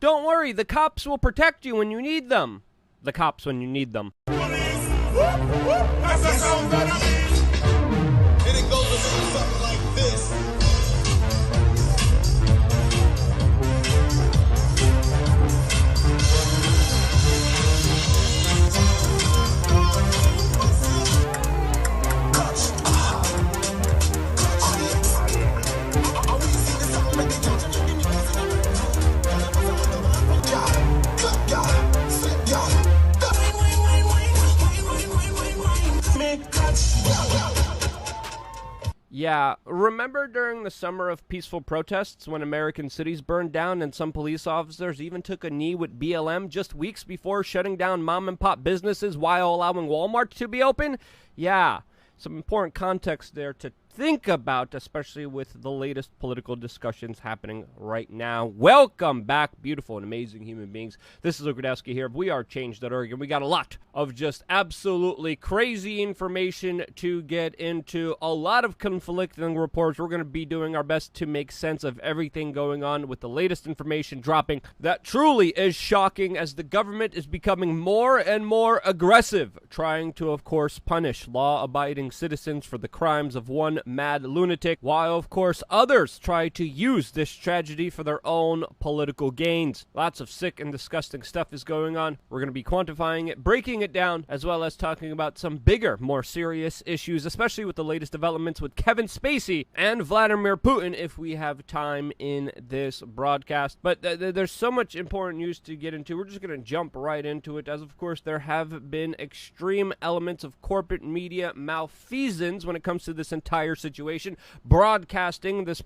Don't worry, the cops will protect you when you need them. The cops when you need them. Police! Whoop, whoop. That's the sound that I need. And it goes a little something like this. Yeah, remember during the summer of peaceful protests when American cities burned down and some police officers even took a knee with BLM just weeks before shutting down mom and pop businesses while allowing Walmart to be open? Yeah, some important context there to think about, especially with the latest political discussions happening right now. Welcome back, beautiful and amazing human beings. This is Luke Radowski here. We are Change.org, and we got a lot of just absolutely crazy information to get into. A lot of conflicting reports. We're going to be doing our best to make sense of everything going on with the latest information dropping that truly is shocking as the government is becoming more and more aggressive, trying to, of course, punish law-abiding citizens for the crimes of one mad lunatic, while of course others try to use this tragedy for their own political gains. Lots of sick and disgusting stuff is going on. We're going to be quantifying it, breaking it down, as well as talking about some bigger, more serious issues, especially with the latest developments with Kevin Spacey and Vladimir Putin if we have time in this broadcast. But there's so much important news to get into. We're just going to jump right into it, as of course there have been extreme elements of corporate media malfeasance when it comes to this entire situation, broadcasting this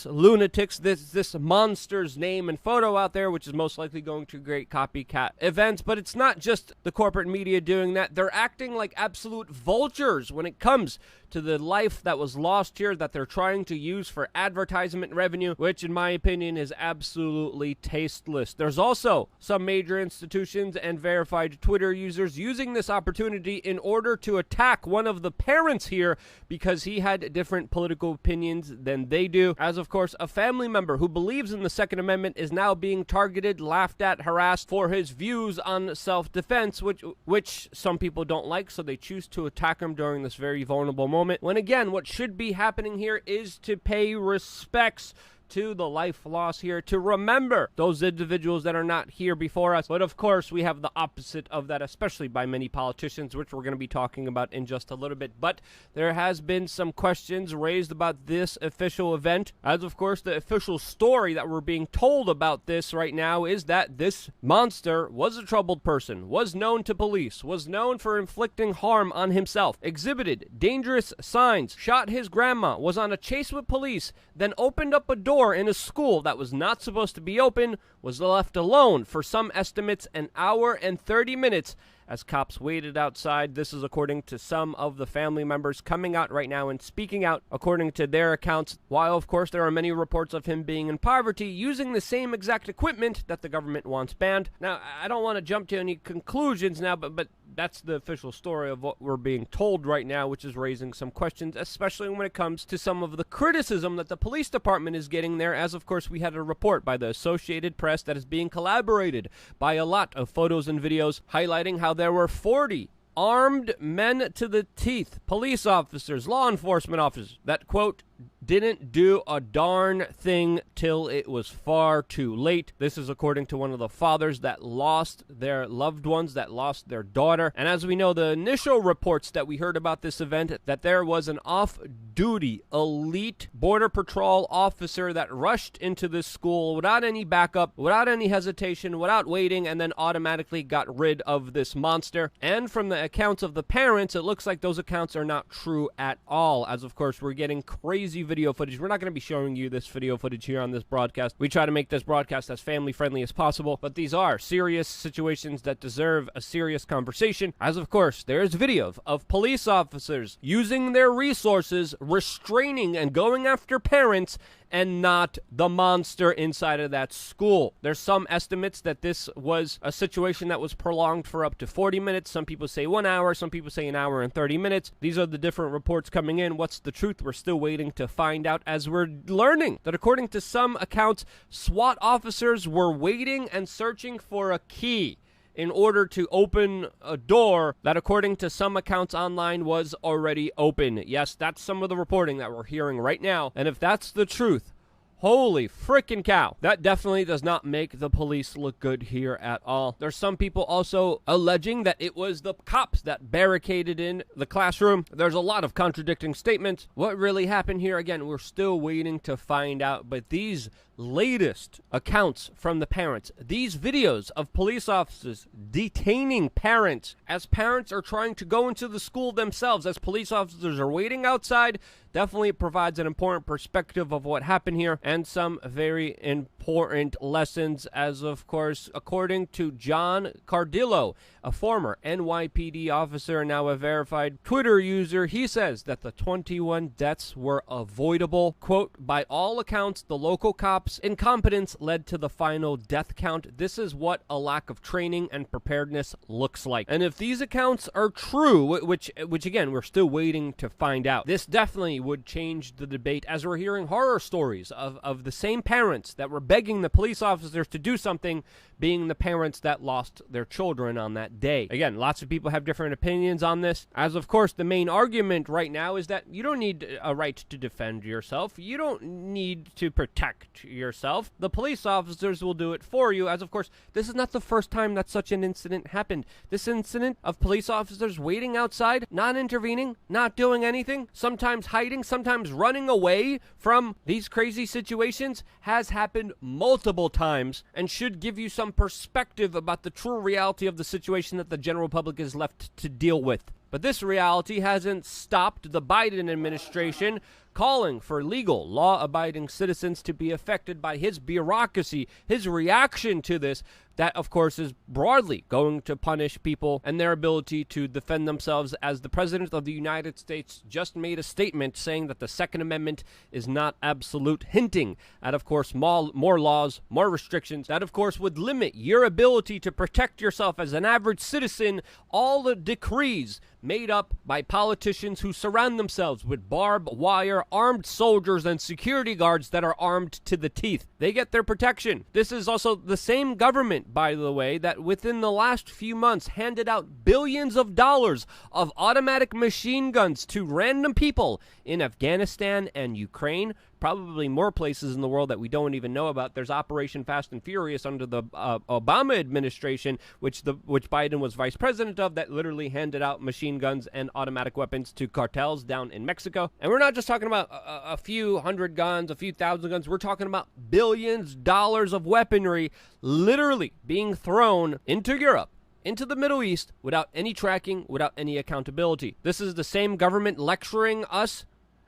lunatic's, this monster's name and photo out there, which is most likely going to create copycat events. But it's not just the corporate media doing that. They're acting like absolute vultures when it comes to the life that was lost here that they're trying to use for advertisement revenue, which in my opinion is absolutely tasteless. There's also some major institutions and verified Twitter users using this opportunity in order to attack one of the parents here because he had different political opinions than they do. As of course, a family member who believes in the Second Amendment is now being targeted, laughed at, harassed for his views on self-defense, which some people don't like, so they choose to attack him during this very vulnerable moment. When again, what should be happening here is to pay respects to the life loss here, to remember those individuals that are not here before us. But of course, we have the opposite of that, especially by many politicians, which we're going to be talking about in just a little bit. But there has been some questions raised about this official event, as of course the official story that we're being told about this right now is that this monster was a troubled person, was known to police, was known for inflicting harm on himself, exhibited dangerous signs, shot his grandma, was on a chase with police, then opened up a door in a school that was not supposed to be open, was left alone for some estimates an hour and 30 minutes as cops waited outside. This is according to some of the family members coming out right now and speaking out according to their accounts, while of course there are many reports of him being in poverty using the same exact equipment that the government wants banned. Now, I don't want to jump to any conclusions now, but that's the official story of what we're being told right now, which is raising some questions, especially when it comes to some of the criticism that the police department is getting there, as of course we had a report by the Associated Press that is being collaborated by a lot of photos and videos highlighting how there were 40 armed men to the teeth, police officers, law enforcement officers, that, quote, didn't do a darn thing till it was far too late. This is according to one of the fathers that lost their loved ones, that lost their daughter. And as we know, the initial reports that we heard about this event, that there was an off-duty elite border patrol officer that rushed into this school without any backup, without any hesitation, without waiting, and then automatically got rid of this monster. And from the accounts of the parents, it looks like those accounts are not true at all, as of course we're getting crazy video footage. We're not going to be showing you this video footage here on this broadcast. We try to make this broadcast as family friendly as possible, but these are serious situations that deserve a serious conversation, as of course there is video of police officers using their resources, restraining and going after parents and not the monster inside of that school. There's some estimates that this was a situation that was prolonged for up to 40 minutes. Some people say 1 hour, some people say an hour and 30 minutes. These are the different reports coming in. What's the truth? We're still waiting to find out, as we're learning that according to some accounts, SWAT officers were waiting and searching for a key in order to open a door that, according to some accounts online, was already open. Yes, that's some of the reporting that we're hearing right now. And if that's the truth, holy frickin' cow. That definitely does not make the police look good here at all. There's some people also alleging that it was the cops that barricaded in the classroom. There's a lot of contradicting statements. What really happened here? Again, we're still waiting to find out. But these latest accounts from the parents, these videos of police officers detaining parents as parents are trying to go into the school themselves, as police officers are waiting outside, definitely provides an important perspective of what happened here and some very important lessons, as of course, according to John Cardillo, a former NYPD officer and now a verified Twitter user, he says that the 21 deaths were avoidable. Quote, by all accounts, the local cops' incompetence led to the final death count. This is what a lack of training and preparedness looks like. And if these accounts are true, which again, we're still waiting to find out, this definitely would change the debate, as we're hearing horror stories of the same parents that were begging the police officers to do something being the parents that lost their children on that day. Again, lots of people have different opinions on this, as of course the main argument right now is that you don't need a right to defend yourself. You don't need to protect yourself. The police officers will do it for you, as of course this is not the first time that such an incident happened. This incident of police officers waiting outside, not intervening, not doing anything, sometimes hiding, sometimes running away from these crazy situations has happened multiple times and should give you some perspective about the true reality of the situation that the general public is left to deal with. But this reality hasn't stopped the Biden administration calling for legal, law-abiding citizens to be affected by his bureaucracy, his reaction to this, that, of course, is broadly going to punish people and their ability to defend themselves, as the President of the United States just made a statement saying that the Second Amendment is not absolute, hinting at, of course, more laws, more restrictions that, of course, would limit your ability to protect yourself as an average citizen. All the decrees made up by politicians who surround themselves with barbed wire, armed soldiers, and security guards that are armed to the teeth. They get their protection. This is also the same government, by the way, that within the last few months handed out billions of dollars of automatic machine guns to random people in Afghanistan and Ukraine, probably more places in the world that we don't even know about. There's Operation Fast and Furious under the Obama administration, which Biden was vice president of, that literally handed out machine guns and automatic weapons to cartels down in Mexico. And we're not just talking about a few hundred guns, a few thousand guns. We're talking about billions of dollars of weaponry literally being thrown into Europe, into the Middle East, without any tracking, without any accountability. This is the same government lecturing us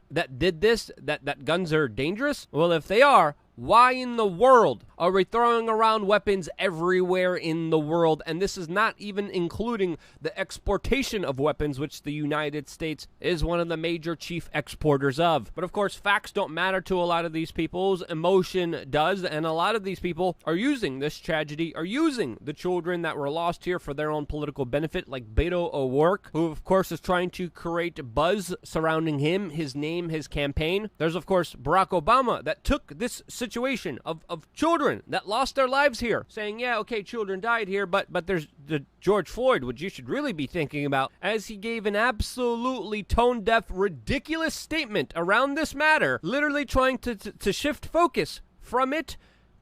that did this, that guns are dangerous? Well, if they are, why in the world are we throwing around weapons everywhere in the world? And this is not even including the exportation of weapons, which the United States is one of the major chief exporters of. But of course, facts don't matter to a lot of these people's emotion does, and a lot of these people are using this tragedy, are using the children that were lost here for their own political benefit, like Beto O'Rourke, who of course is trying to create buzz surrounding him, his name, his campaign. There's of course Barack Obama that took this situation of children that lost their lives here, saying, yeah, okay, children died here, but there's the George Floyd, which you should really be thinking about, as he gave an absolutely tone-deaf, ridiculous statement around this matter, literally trying to shift focus from it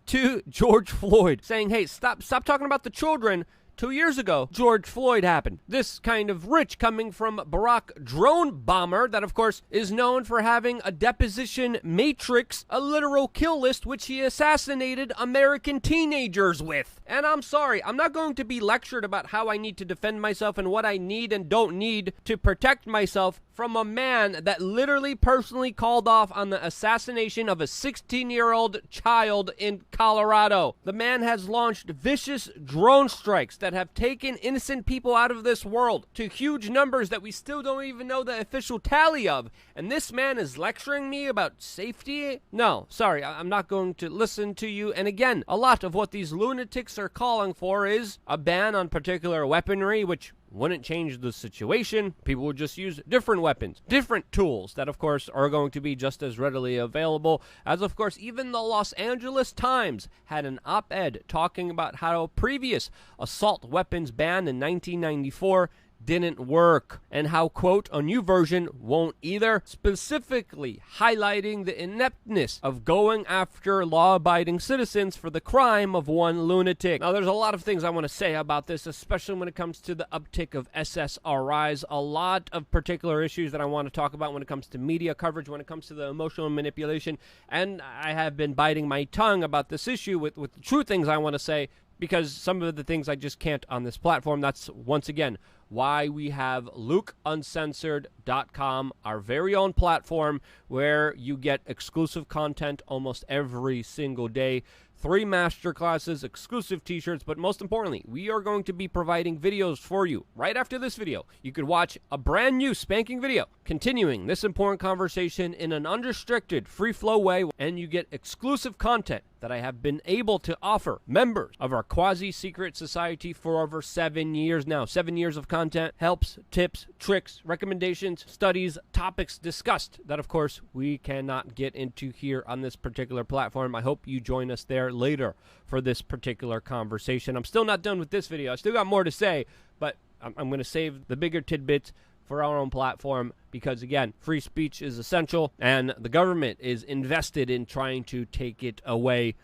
to George Floyd, saying, hey, stop talking about the children. 2 years ago, George Floyd happened. This kind of rich coming from Barack drone bomber that, of course, is known for having a deposition matrix, a literal kill list, which he assassinated American teenagers with. And I'm sorry, I'm not going to be lectured about how I need to defend myself and what I need and don't need to protect myself from a man that literally personally called off on the assassination of a 16-year-old child in Colorado. The man has launched vicious drone strikes that have taken innocent people out of this world to huge numbers that we still don't even know the official tally of. And this man is lecturing me about safety? No, sorry, I'm not going to listen to you. And again, a lot of what these lunatics are calling for is a ban on particular weaponry, which wouldn't change the situation. People would just use different weapons, different tools that, of course, are going to be just as readily available. As, of course, even the Los Angeles Times had an op-ed talking about how a previous assault weapons ban in 1994 didn't work, and how, quote, a new version won't either, specifically highlighting the ineptness of going after law-abiding citizens for the crime of one lunatic. Now, there's a lot of things I want to say about this, especially when it comes to the uptick of SSRIs. A lot of particular issues that I want to talk about when it comes to media coverage, when it comes to the emotional manipulation, and I have been biting my tongue about this issue with the true things I want to say, because some of the things I just can't on this platform. That's, once again, why we have LukeUncensored.com, our very own platform, where you get exclusive content almost every single day. 3 masterclasses, exclusive t-shirts, but most importantly, we are going to be providing videos for you. Right after this video, you could watch a brand new spanking video continuing this important conversation in an unrestricted, free-flow way, and you get exclusive content that I have been able to offer members of our quasi-secret society for over 7 years now. 7 years of content, helps, tips, tricks, recommendations, studies, topics discussed that, of course, we cannot get into here on this particular platform. I hope you join us there later for this particular conversation. I'm still not done with this video. I still got more to say, but I'm going to save the bigger tidbits for our own platform because, again, free speech is essential, and the government is invested in trying to take it away,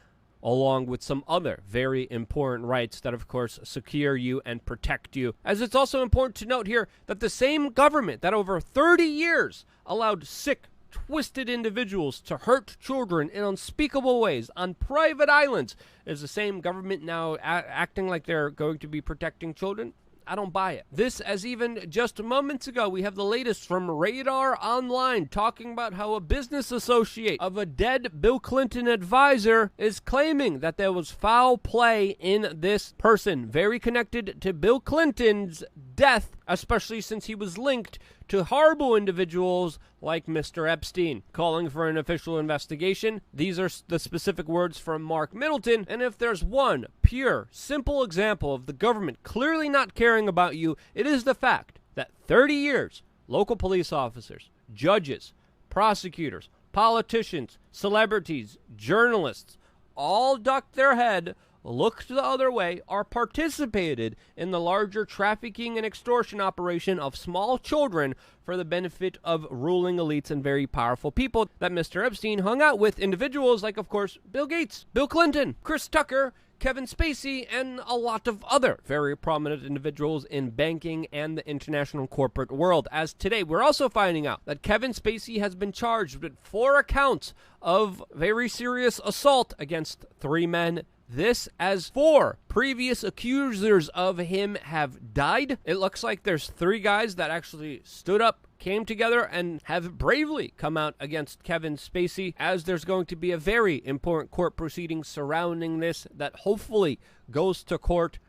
along with some other very important rights that, of course, secure you and protect you. As it's also important to note here that the same government that over 30 years allowed sick, twisted individuals to hurt children in unspeakable ways on private islands is the same government now acting like they're going to be protecting children. I don't buy it. This, as even just moments ago, we have the latest from Radar Online talking about how a business associate of a dead Bill Clinton advisor is claiming that there was foul play in this person, very connected to Bill Clinton's death, especially since he was linked to horrible individuals like Mr. Epstein, calling for an official investigation. These are the specific words from Mark Middleton, and if there's one pure, simple example of the government clearly not caring about you, it is the fact that 30 years, local police officers, judges, prosecutors, politicians, celebrities, journalists, all ducked their head, looked the other way, or participated in the larger trafficking and extortion operation of small children for the benefit of ruling elites and very powerful people that Mr. Epstein hung out with, individuals like, of course, Bill Gates, Bill Clinton, Chris Tucker, Kevin Spacey, and a lot of other very prominent individuals in banking and the international corporate world. As today, we're also finding out that Kevin Spacey has been charged with 4 accounts of very serious assault against 3 men. This as 4 previous accusers of him have died. It looks like there's 3 guys that actually stood up, came together, and have bravely come out against Kevin Spacey, as there's going to be a very important court proceeding surrounding this that hopefully goes to court,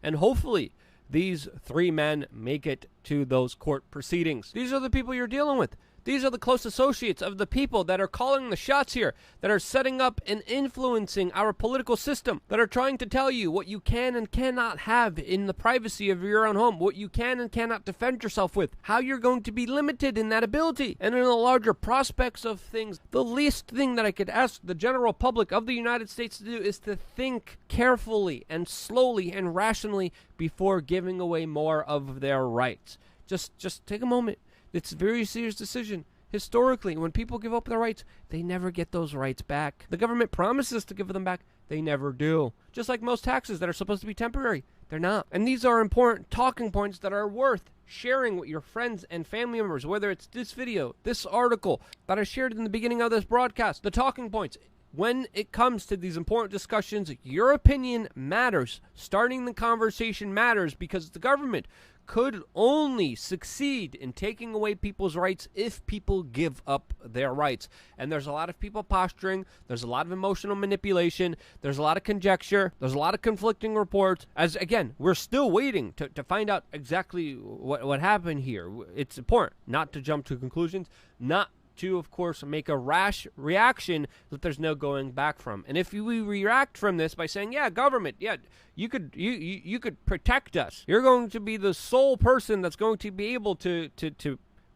and hopefully these 3 men make it to those court proceedings. These are the people you're dealing with. These are the close associates of the people that are calling the shots here, that are setting up and influencing our political system, that are trying to tell you what you can and cannot have in the privacy of your own home, what you can and cannot defend yourself with, how you're going to be limited in that ability. And in the larger prospects of things, the least thing that I could ask the general public of the United States to do is to think carefully and slowly and rationally before giving away more of their rights. Just take a moment. It's a very serious decision. Historically, when people give up their rights, they never get those rights back. The government promises to give them back. They never do. Just like most taxes that are supposed to be temporary. They're not. And these are important talking points that are worth sharing with your friends and family members, whether it's this video, this article that I shared in the beginning of this broadcast, the talking points. When it comes to these important discussions, your opinion matters. Starting the conversation matters because the government could only succeed in taking away people's rights if people give up their rights. And there's a lot of people posturing, there's a lot of emotional manipulation, there's a lot of conjecture, there's a lot of conflicting reports. As again, we're still waiting to find out exactly what happened here. It's important not to jump to conclusions, not to, of course, make a rash reaction that there's no going back from. And if we react from this by saying, yeah, government, yeah, you could protect us. You're going to be the sole person that's going to be able to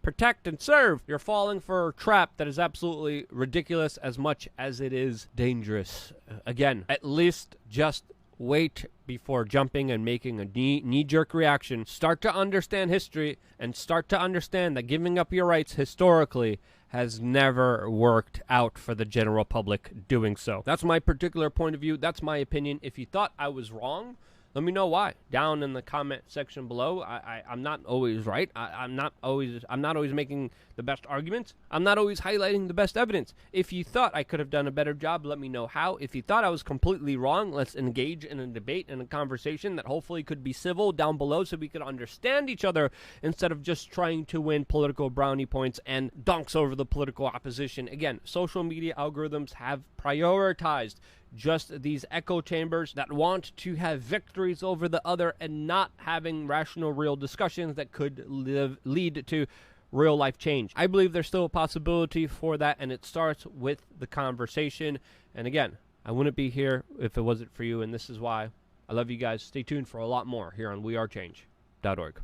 protect and serve. You're falling for a trap that is absolutely ridiculous as much as it is dangerous. Again, at least just wait before jumping and making a knee-jerk reaction. Start to understand history and start to understand that giving up your rights historically has never worked out for the general public doing so. That's my particular point of view. That's my opinion. If you thought I was wrong, let me know why down in the comment section below. I'm not always right. I'm not always making the best arguments. I'm not always highlighting the best evidence. If you thought I could have done a better job, let me know how. If you thought I was completely wrong, let's engage in a debate and a conversation that hopefully could be civil down below so we could understand each other instead of just trying to win political brownie points and dunks over the political opposition. Again, social media algorithms have prioritized just these echo chambers that want to have victories over the other and not having rational, real discussions that could lead to real life change. I believe there's still a possibility for that, and it starts with the conversation. And again, I wouldn't be here if it wasn't for you, and this is why. I love you guys. Stay tuned for a lot more here on wearechange.org.